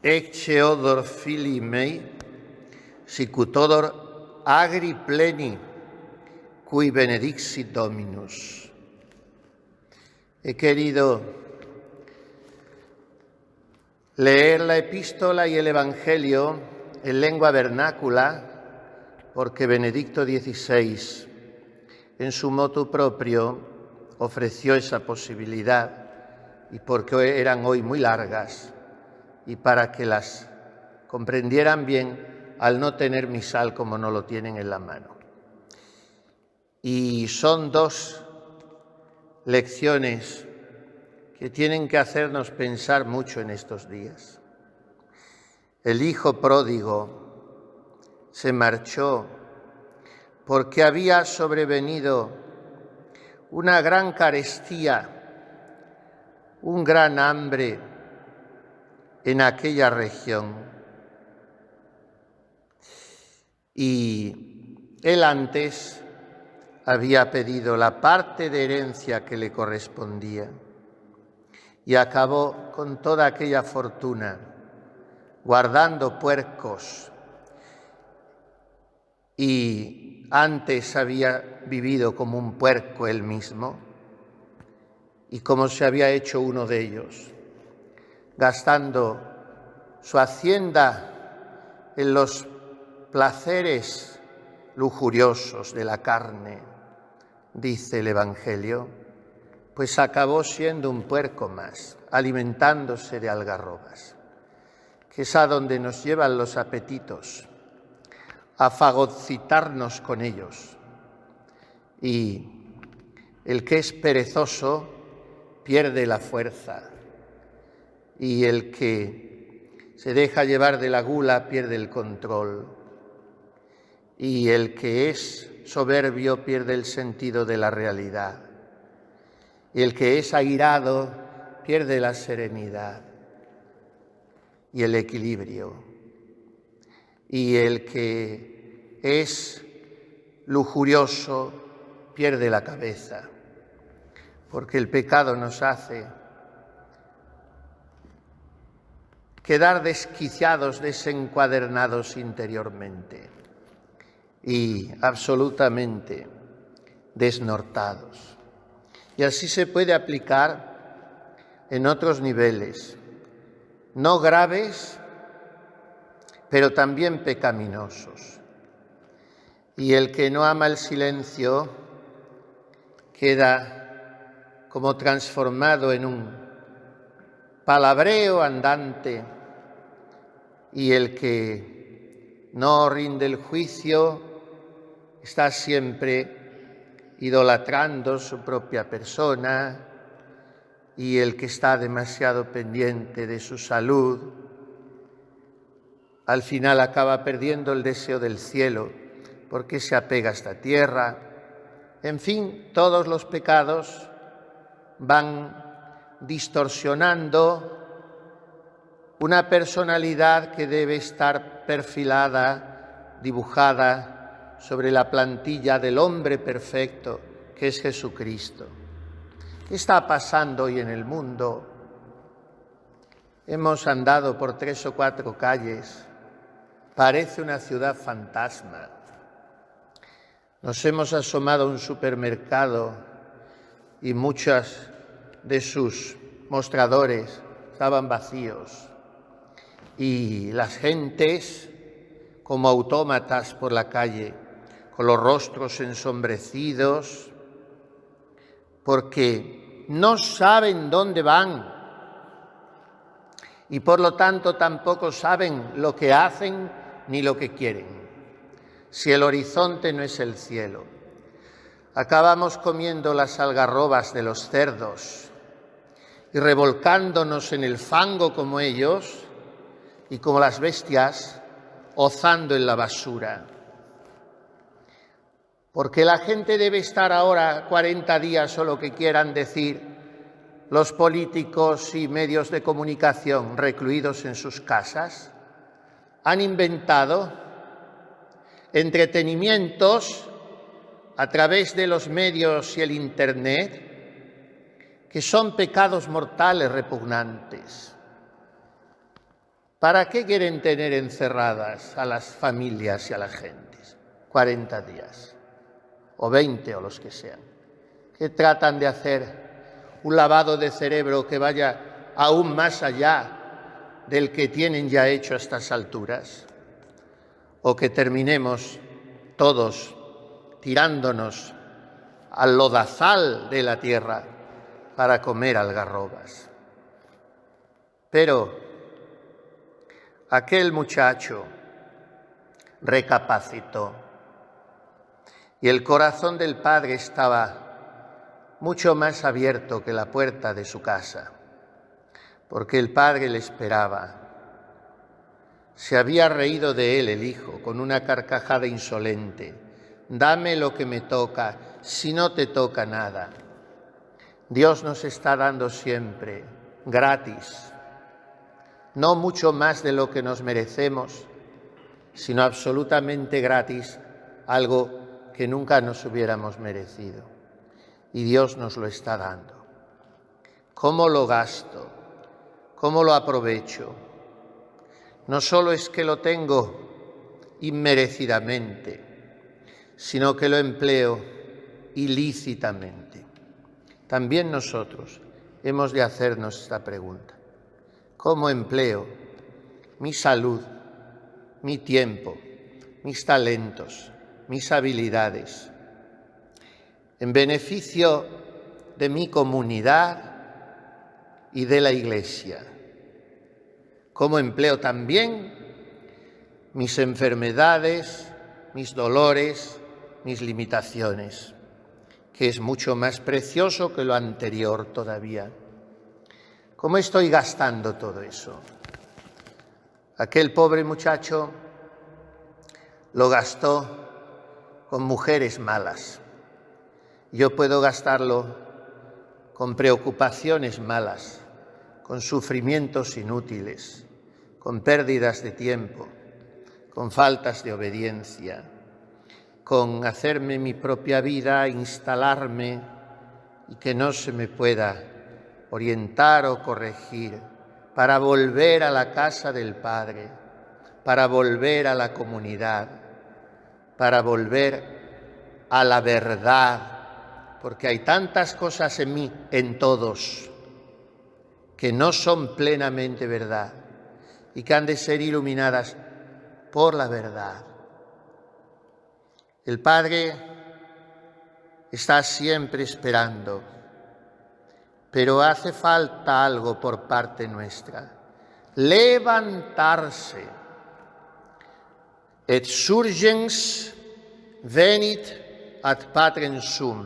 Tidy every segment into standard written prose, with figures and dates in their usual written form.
Ecce odor filii mei, sicut odor agri pleni, cui benedixit Dominus. He querido leer la epístola y el Evangelio en lengua vernácula porque Benedicto XVI, en su motu proprio, ofreció esa posibilidad y porque eran hoy muy largas y para que las comprendieran bien al no tener misal como no lo tienen en la mano. Y son dos lecciones que tienen que hacernos pensar mucho en estos días. El hijo pródigo se marchó porque había sobrevenido una gran carestía, un gran hambre en aquella región. Y él antes había pedido la parte de herencia que le correspondía y acabó con toda aquella fortuna guardando puercos, y antes había vivido como un puerco él mismo y como se había hecho uno de ellos, gastando su hacienda en los placeres lujuriosos de la carne, dice el Evangelio, pues acabó siendo un puerco más, alimentándose de algarrobas, que es a donde nos llevan los apetitos, a fagocitarnos con ellos. Y el que es perezoso pierde la fuerza, y el que se deja llevar de la gula pierde el control, y el que es soberbio pierde el sentido de la realidad, y el que es airado pierde la serenidad y el equilibrio, y el que es lujurioso pierde la cabeza, porque el pecado nos hace quedar desquiciados, desencuadernados interiormente y absolutamente desnortados. Y así se puede aplicar en otros niveles, no graves, pero también pecaminosos. Y el que no ama el silencio queda como transformado en un palabreo andante, y el que no rinde el juicio está siempre idolatrando su propia persona, y el que está demasiado pendiente de su salud al final acaba perdiendo el deseo del cielo porque se apega a esta tierra. En fin, todos los pecados van distorsionando una personalidad que debe estar perfilada, dibujada sobre la plantilla del hombre perfecto, que es Jesucristo. ¿Qué está pasando hoy en el mundo? Hemos andado por 3 o 4 calles, parece una ciudad fantasma. Nos hemos asomado a un supermercado y muchos de sus mostradores estaban vacíos, y las gentes como autómatas por la calle, con los rostros ensombrecidos, porque no saben dónde van y por lo tanto tampoco saben lo que hacen ni lo que quieren, si el horizonte no es el cielo. Acabamos comiendo las algarrobas de los cerdos y revolcándonos en el fango como ellos, y como las bestias ozando en la basura. Porque la gente debe estar ahora 40 días o lo que quieran decir los políticos y medios de comunicación recluidos en sus casas. Han inventado entretenimientos a través de los medios y el Internet que son pecados mortales repugnantes. ¿Para qué quieren tener encerradas a las familias y a las gentes? 40 días, o 20 o los que sean. ¿Qué tratan de hacer? ¿Un lavado de cerebro que vaya aún más allá del que tienen ya hecho a estas alturas? ¿O que terminemos todos tirándonos al lodazal de la tierra para comer algarrobas? Pero aquel muchacho recapacitó y el corazón del padre estaba mucho más abierto que la puerta de su casa, porque el padre le esperaba. Se había reído de él el hijo con una carcajada insolente. Dame lo que me toca, si no te toca nada. Dios nos está dando siempre gratis, no mucho más de lo que nos merecemos, sino absolutamente gratis, algo que nunca nos hubiéramos merecido. Y Dios nos lo está dando. ¿Cómo lo gasto? ¿Cómo lo aprovecho? No solo es que lo tengo inmerecidamente, sino que lo empleo ilícitamente. También nosotros hemos de hacernos esta pregunta. ¿Cómo empleo mi salud, mi tiempo, mis talentos, mis habilidades en beneficio de mi comunidad y de la Iglesia? ¿Cómo empleo también mis enfermedades, mis dolores, mis limitaciones, que es mucho más precioso que lo anterior todavía? ¿Cómo estoy gastando todo eso? Aquel pobre muchacho lo gastó con mujeres malas. Yo puedo gastarlo con preocupaciones malas, con sufrimientos inútiles, con pérdidas de tiempo, con faltas de obediencia, con hacerme mi propia vida, instalarme y que no se me pueda orientar o corregir, para volver a la casa del Padre, para volver a la comunidad, para volver a la verdad, porque hay tantas cosas en mí, en todos, que no son plenamente verdad y que han de ser iluminadas por la verdad. El Padre está siempre esperando, pero hace falta algo por parte nuestra. Levantarse. Et surgens venit ad patrem sum.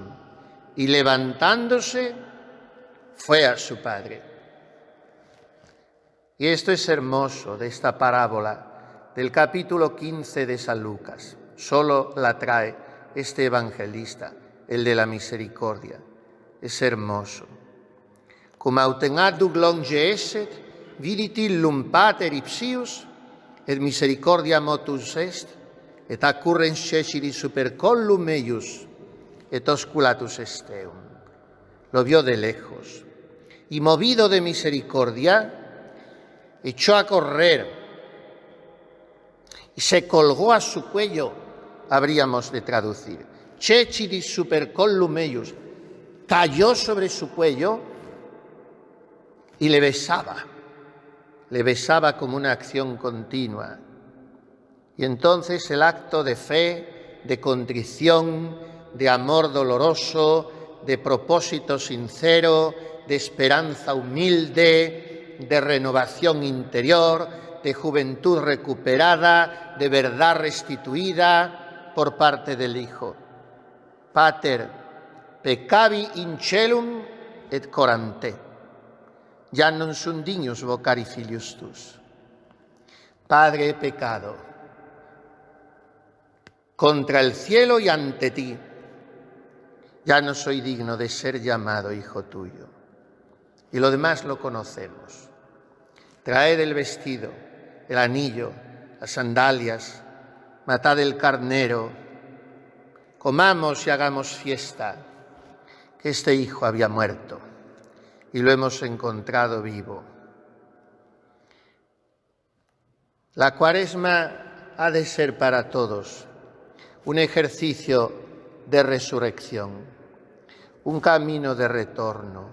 Y levantándose, fue a su Padre. Y esto es hermoso de esta parábola del capítulo 15 de San Lucas. Solo la trae este evangelista, el de la misericordia. Es hermoso. Cum autem adduc longe esset, vidit illum pater ipsius, et misericordia motus est, et accurrens cecidi super collum eius, et osculatus esteum. Lo vio de lejos, y movido de misericordia, echó a correr, y se colgó a su cuello, habríamos de traducir. Cecidi super collum eius, cayó sobre su cuello, y le besaba como una acción continua. Y entonces el acto de fe, de contrición, de amor doloroso, de propósito sincero, de esperanza humilde, de renovación interior, de juventud recuperada, de verdad restituida por parte del Hijo. Pater, peccavi in celum et coram te. Ya non sunt dignus vocari filius tus. Padre, he pecado contra el cielo y ante ti. Ya no soy digno de ser llamado hijo tuyo. Y lo demás lo conocemos. Traed el vestido, el anillo, las sandalias, matad el carnero, comamos y hagamos fiesta, que este hijo había muerto y lo hemos encontrado vivo. La Cuaresma ha de ser para todos un ejercicio de resurrección, un camino de retorno.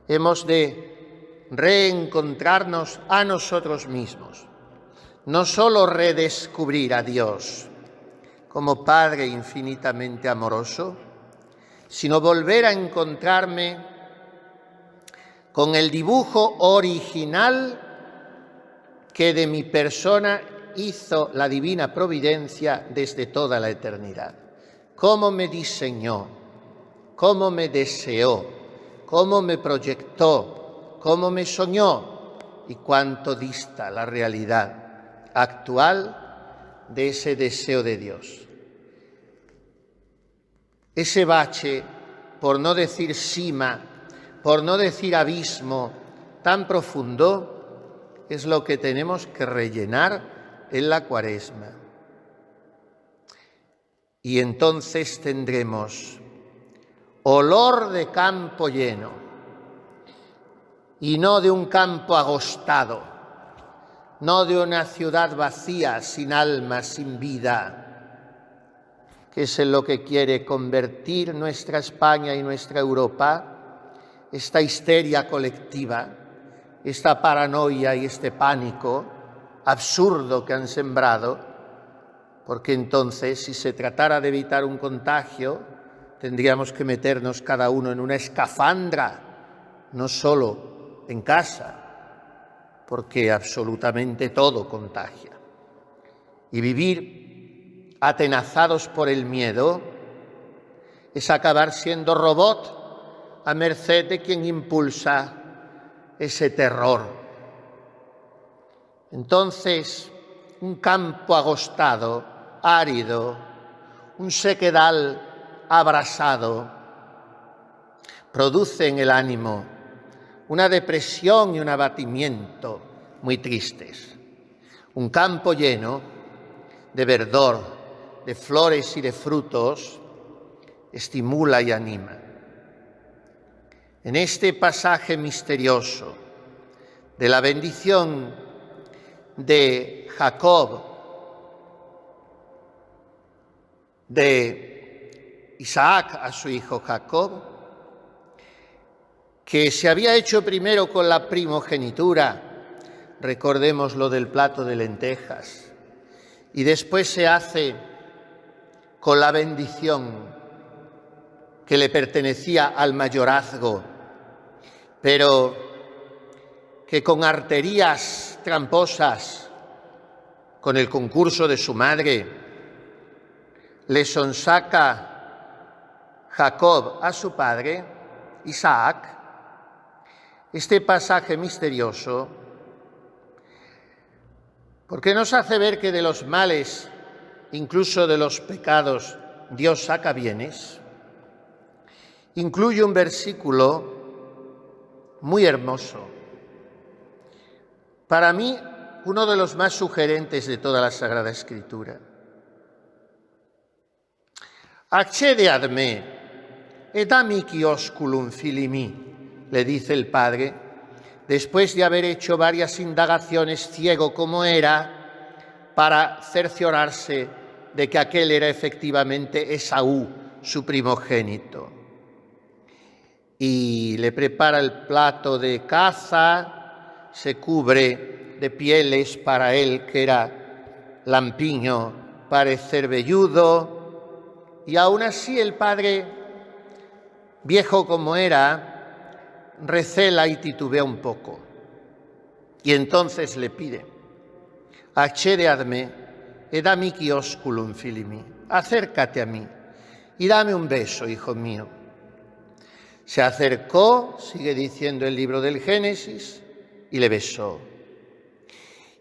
Hemos de reencontrarnos a nosotros mismos, no solo redescubrir a Dios como Padre infinitamente amoroso, sino volver a encontrarme con el dibujo original que de mi persona hizo la divina providencia desde toda la eternidad. Cómo me diseñó, cómo me deseó, cómo me proyectó, cómo me soñó y cuánto dista la realidad actual de ese deseo de Dios. Ese bache, por no decir sima, por no decir abismo tan profundo, es lo que tenemos que rellenar en la Cuaresma. Y entonces tendremos olor de campo lleno y no de un campo agostado, no de una ciudad vacía, sin alma, sin vida, que es en lo que quiere convertir nuestra España y nuestra Europa, esta histeria colectiva, esta paranoia y este pánico absurdo que han sembrado, porque entonces, si se tratara de evitar un contagio, tendríamos que meternos cada uno en una escafandra, no solo en casa, porque absolutamente todo contagia. Y vivir atenazados por el miedo es acabar siendo robot a merced de quien impulsa ese terror. Entonces, un campo agostado, árido, un sequedal abrasado, produce en el ánimo una depresión y un abatimiento muy tristes. Un campo lleno de verdor, de flores y de frutos, estimula y anima. En este pasaje misterioso de la bendición de Jacob, de Isaac a su hijo Jacob, que se había hecho primero con la primogenitura, recordemos lo del plato de lentejas, y después se hace con la bendición que le pertenecía al mayorazgo, pero que con arterías tramposas, con el concurso de su madre, le sonsaca Jacob a su padre, Isaac. Este pasaje misterioso, porque nos hace ver que de los males, incluso de los pecados, Dios saca bienes, incluye un versículo muy hermoso. Para mí, uno de los más sugerentes de toda la Sagrada Escritura. Accedeadme ed amici osculum fili mi, le dice el padre, después de haber hecho varias indagaciones, ciego como era, para cerciorarse de que aquel era efectivamente Esaú, su primogénito. Y le prepara el plato de caza, se cubre de pieles para él, que era lampiño, parecer velludo, y aún así el padre, viejo como era, recela y titubea un poco. Y entonces le pide, accedeadme ed amici osculum fili mi, acércate a mí y dame un beso, hijo mío. Se acercó, sigue diciendo el libro del Génesis, y le besó.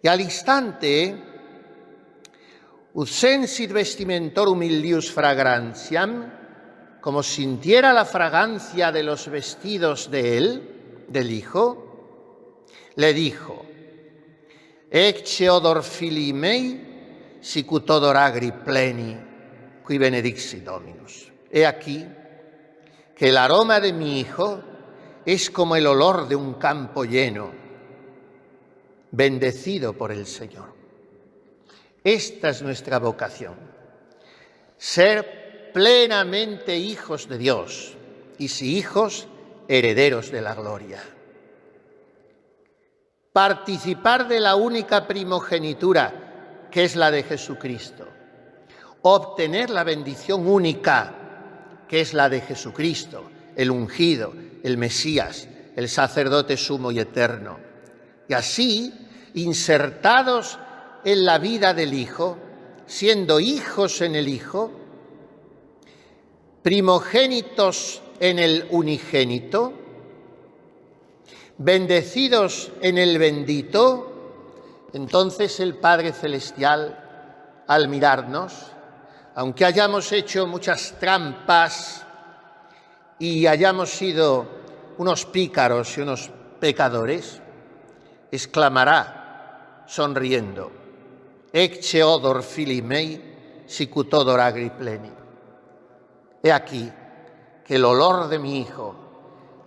Y al instante, ut sensit vestimentorum illius fragrantiam, como sintiera la fragancia de los vestidos de él, del hijo, le dijo, ecce odor filii mei, sicut odor agri pleni, qui benedixit Dominus. He aquí que el aroma de mi hijo es como el olor de un campo lleno. bendecido por el Señor. Esta es nuestra vocación, ser plenamente hijos de Dios y si hijos, herederos de la gloria. Participar de la única primogenitura, que es la de Jesucristo. Obtener la bendición única, que es la de Jesucristo, el ungido, el Mesías, el sacerdote sumo y eterno. Y así, insertados en la vida del Hijo, siendo hijos en el Hijo, primogénitos en el unigénito, bendecidos en el bendito, entonces el Padre Celestial, al mirarnos, aunque hayamos hecho muchas trampas y hayamos sido unos pícaros y unos pecadores, exclamará sonriendo: Ecce odor filii mei, sicut odor agri pleni. He aquí que el olor de mi Hijo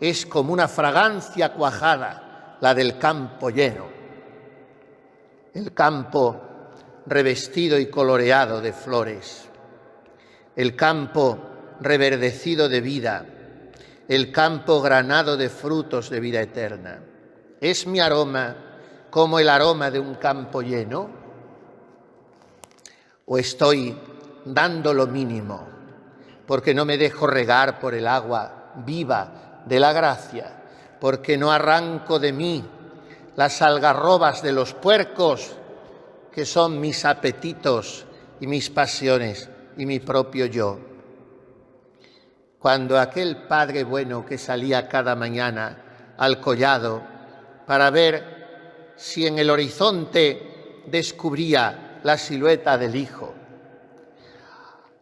es como una fragancia cuajada, la del campo lleno. El campo revestido y coloreado de flores, el campo reverdecido de vida, el campo granado de frutos de vida eterna. ¿Es mi aroma como el aroma de un campo lleno? ¿O estoy dando lo mínimo porque no me dejo regar por el agua viva de la gracia, porque no arranco de mí las algarrobas de los puercos que son mis apetitos y mis pasiones y mi propio yo? Cuando aquel padre bueno que salía cada mañana al collado para ver si en el horizonte descubría la silueta del Hijo,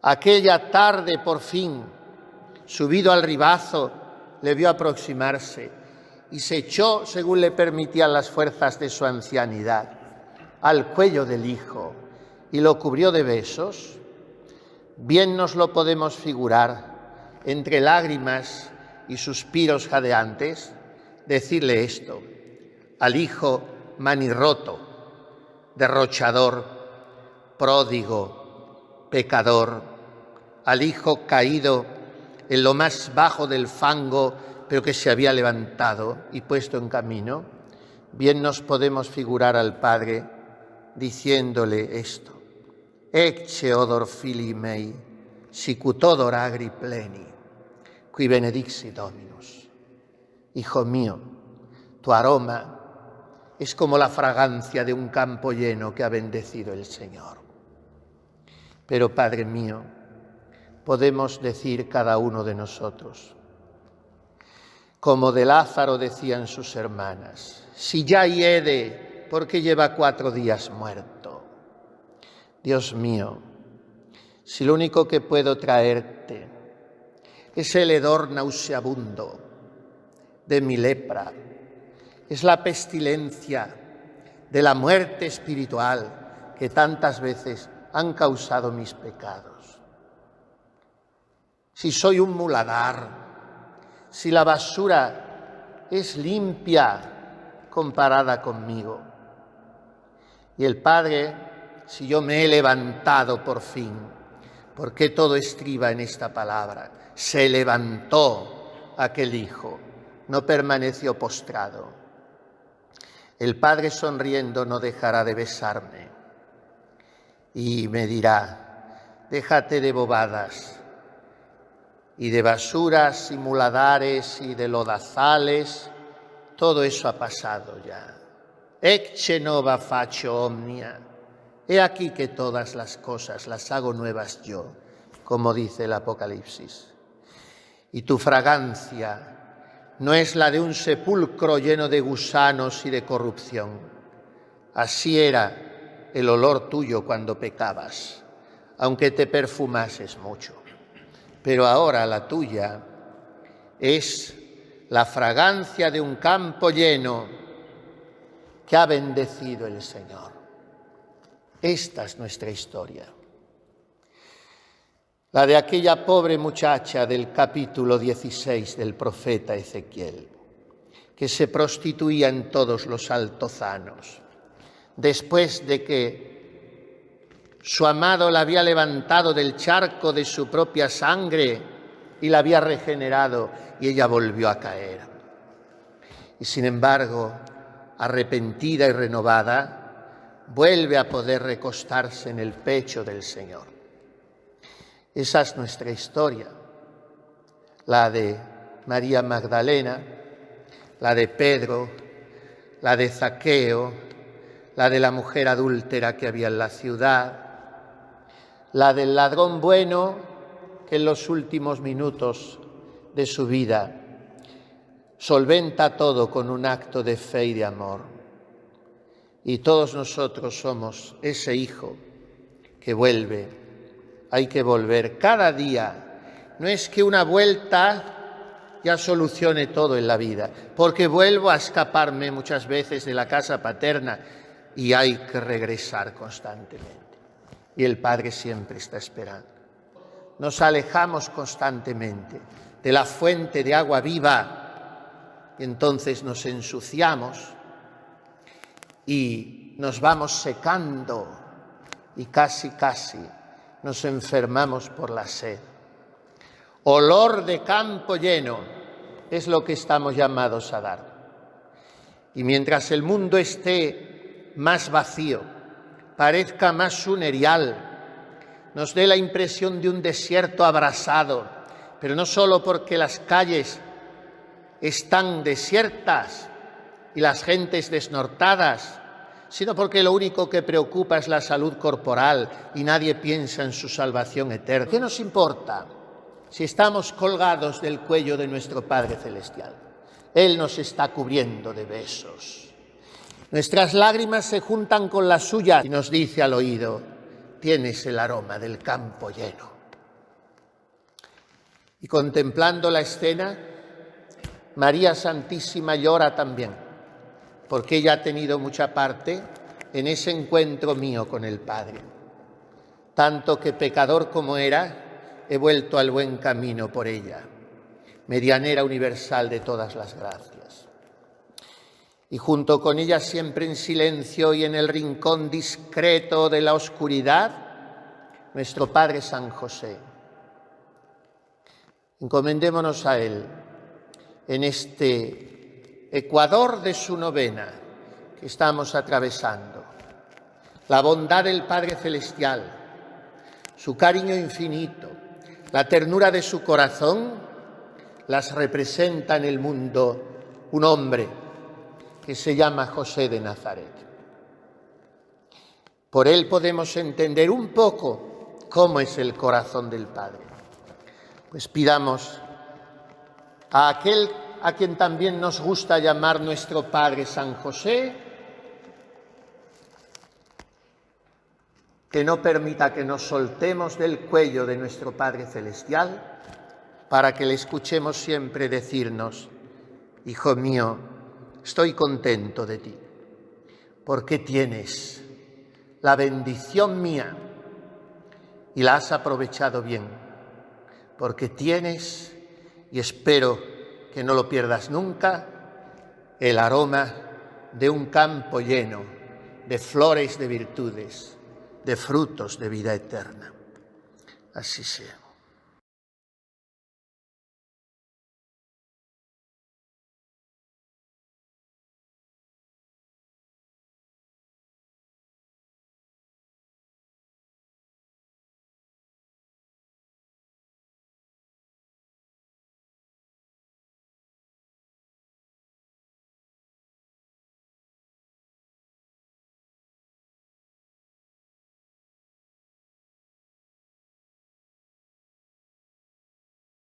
aquella tarde por fin, subido al ribazo, le vio aproximarse y se echó, según le permitían las fuerzas de su ancianidad, al cuello del Hijo y lo cubrió de besos. Bien nos lo podemos figurar, entre lágrimas y suspiros jadeantes, decirle esto al Hijo manirroto, derrochador, pródigo, pecador, al Hijo caído en lo más bajo del fango, pero que se había levantado y puesto en camino. Bien nos podemos figurar al Padre diciéndole esto: Ecce odor filii mei, sicut odor agri pleni, qui benedixit Dominus. Hijo mío, tu aroma es como la fragancia de un campo lleno que ha bendecido el Señor. Pero, Padre mío, podemos decir cada uno de nosotros, como de Lázaro decían sus hermanas: si ya hiede, porque lleva 4 días muerto. Dios mío, si lo único que puedo traerte es el hedor nauseabundo de mi lepra, es la pestilencia de la muerte espiritual que tantas veces han causado mis pecados. Si soy un muladar, si la basura es limpia comparada conmigo, y el Padre, si yo me he levantado por fin, porque todo estriba en esta palabra, se levantó aquel Hijo, no permaneció postrado. El Padre sonriendo no dejará de besarme y me dirá: déjate de bobadas y de basuras y muladares y de lodazales, todo eso ha pasado ya. Ecce nova faccio omnia. He aquí que todas las cosas las hago nuevas yo, como dice el Apocalipsis. Y tu fragancia no es la de un sepulcro lleno de gusanos y de corrupción. Así era el olor tuyo cuando pecabas, aunque te perfumases mucho. Pero ahora la tuya es la fragancia de un campo lleno que ha bendecido el Señor. Esta es nuestra historia. La de aquella pobre muchacha del capítulo 16 del profeta Ezequiel, que se prostituía en todos los altozanos, después de que su amado la había levantado del charco de su propia sangre y la había regenerado, y ella volvió a caer. Y sin embargo, arrepentida y renovada, vuelve a poder recostarse en el pecho del Señor. Esa es nuestra historia, la de María Magdalena, la de Pedro, la de Zaqueo, la de la mujer adúltera que había en la ciudad, la del ladrón bueno que en los últimos minutos de su vida solventa todo con un acto de fe y de amor. Y todos nosotros somos ese hijo que vuelve. Hay que volver cada día. No es que una vuelta ya solucione todo en la vida, porque vuelvo a escaparme muchas veces de la casa paterna y hay que regresar constantemente. Y el Padre siempre está esperando. Nos alejamos constantemente de la fuente de agua viva y entonces nos ensuciamos y nos vamos secando y casi nos enfermamos por la sed. Olor de campo lleno es lo que estamos llamados a dar. Y mientras el mundo esté más vacío, parezca más funereal, nos dé la impresión de un desierto abrasado, pero no solo porque las calles están desiertas y las gentes desnortadas, sino porque lo único que preocupa es la salud corporal y nadie piensa en su salvación eterna. ¿Qué nos importa si estamos colgados del cuello de nuestro Padre Celestial? Él nos está cubriendo de besos. Nuestras lágrimas se juntan con las suyas y nos dice al oído: tienes el aroma del campo lleno. Y contemplando la escena, María Santísima llora también, porque ella ha tenido mucha parte en ese encuentro mío con el Padre. Tanto que, pecador como era, he vuelto al buen camino por ella, medianera universal de todas las gracias. Y junto con ella, siempre en silencio y en el rincón discreto de la oscuridad, nuestro Padre San José. Encomendémonos a él en este ecuador de su novena que estamos atravesando. La bondad del Padre Celestial, su cariño infinito, la ternura de su corazón, las representa en el mundo un hombre que se llama José de Nazaret. Por él podemos entender un poco cómo es el corazón del Padre. Pues pidamos a aquel a quien también nos gusta llamar nuestro Padre San José, que no permita que nos soltemos del cuello de nuestro Padre Celestial, para que le escuchemos siempre decirnos: hijo mío, estoy contento de ti, porque tienes la bendición mía y la has aprovechado bien, porque tienes, y espero que no lo pierdas nunca, el aroma de un campo lleno de flores de virtudes, de frutos de vida eterna. Así sea.